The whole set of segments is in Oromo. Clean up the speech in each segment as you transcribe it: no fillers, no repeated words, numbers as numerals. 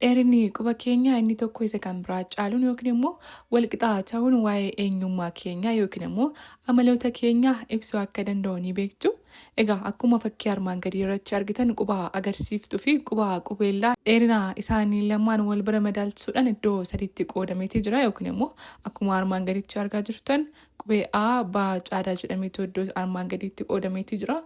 dheerinni quba keenyaa inni tokko isa kan biraa caaluun yookiin immoo walqixaa ta'uun waa'ee eenyummaa keenyaa yookiin immoo amaloota keenyaa ibsuu akka danda'u ni beektu. Egaa akkuma fakkii armaan gadii irratti argitan quba agarsiiftuu fi quba qubeellaa dheerina isaanii lamaan wal bira madaalchisuudhaan iddoo sadiitti qoodameetii jira yookiin immoo akkuma armaan gadiitti argaa jirtan qubee A, B, C jedhameetu iddoo armaan gadiitti qoodameetii jira.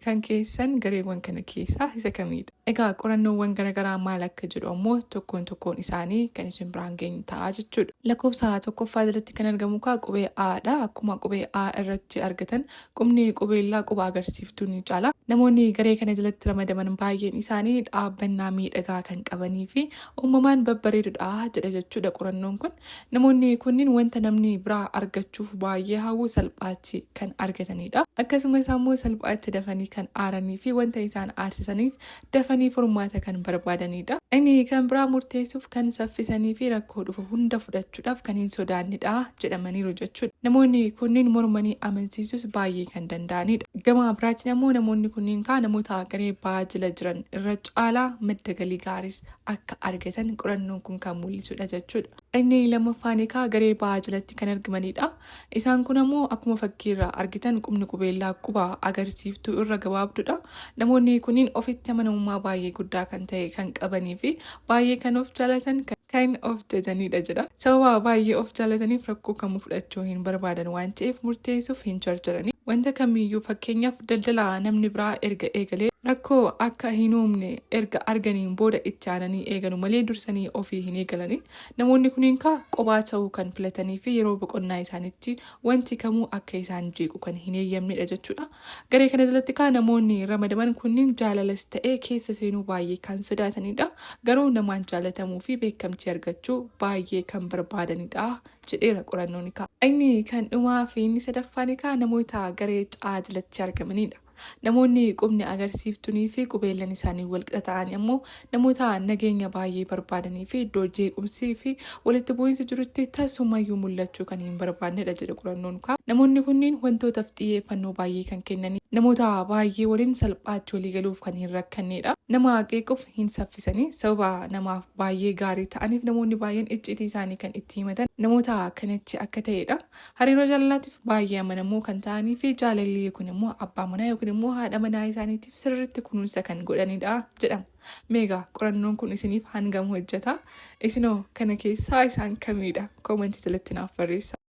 Kan keessan gareewwan kana keessaa isa kamidha? Egaa qorannoowwan garaagaraa maal akka jedhu ammoo tokkoon isaanii kan isin biraan geenyu ta'a jechuudha. Lakkoofsa tokkoffaa jalatti kan argamu qubee A'dha. Akkuma qubee A irratti argatan qubni qubeellaa quba agarsiiftuu ni caala. Namoonni garee kana jalatti ramadaman baay'een isaanii dhaabbannaa miidhagaa kan qabanii fi uumamaan babbareedudha jedha jechuudha qorannoon kun. Namoonni kunniin wanta namni biraa argachuuf baay'ee hawwu salphaatti kan argatanidha. Akkasumas ammoo salphaatti dafanii kan aaranii fi wanta isaan aarsisaniif dafanii furmaata kan barbaadanidha. Inni kan biraa murteessuuf kan saffisanii fi rakkoo dhufu hunda fudhachuudhaaf kan hin sodaannidha jedhamaniiru jechuudha. Namoonni kunniin mormanii amansiisus baay'ee kan danda'anidha. Gama biraatiin ammoo namoonni kunniin namoota garee ba'aa jala jiran irra caalaa madda galii gaariis akka argatan qorannoon kun kan mul'isudha jechuudha. Inni lammaffaan garee ba'aa jalatti kan argamanidha. Isaan kun ammoo akkuma fakkiirraa argitan qubni qubeellaa quba agarsiiftuu irra gabaabdudha. Namoonni kunniin ofitti amanamummaa baay'ee guddaa kan ta'e kan qabanii fi baay'ee kan of jaalatan kan of jajanidha jedha. Sababa baay'ee of jaalataniif rakkoo kamuu fudhachuu hin barbaadan waan ta'eef murteessuuf hin jarjarani. Wanta kamiyyuu fakkeenyaaf daldala namni biraa erga eegalee rakkoo akka hin uumne erga arganiin booda itti aananii eegalu malee dursanii ofii hin eegalani. Namoonni kunniin qophaa ta'uu kan filatanii fi yeroo boqonnaa isaaniitti wanti kamuu akka isaan jeequ kan hin eeyyamnedha jechuudha. Garee kana jalatti namoonni ramadaman kunniin jaalalas ta'ee keessa seenuu baay'ee kan sodaatanidha. Garuu namaan jaalatamuu fi beekamtii argachuu baay'ee kan barbaadanidha jedheera qorannoon. Inni kan dhumaa fi inni sadaffaan namoota garee C jalatti argamanidha. Namoonni qubni agarsiiftuunii fi qubeellan isaanii walqixa ta'an ammoo namoota nageenya baay'ee barbaadanii fi iddoo jeequmsii fi walitti bu'iinsi jirutti tasumayyuu mul'achuu kan hin barbaannedha jedha qorannoon. Namoonni kunniin wantootaaf xiyyeeffannoo baay'ee kan kennanii namoota baay'ee waliin salphaatti walii galuuf kan hin rakkannedha. Nama qeequuf hin saffisanii sababa namaaf baay'ee gaarii ta'aniif namoonni baay'een icciitii isaanii kan itti himatan namoota kanatti akka ta'edha. Hariiroo jaalalaatiif baay'ee amanamoo kan ta'anii fi jaalalli kun immoo abbaa manaa yookiin immoo haadha manaa isaaniitiif sirriitti kunuunsa kan godhanidha jedhama. Meegaa qorannoon kun isiniif hangam hojjeta? Isinoo kana keessaa isaan kamidha? Koomentii jalatti naaf barreessaa.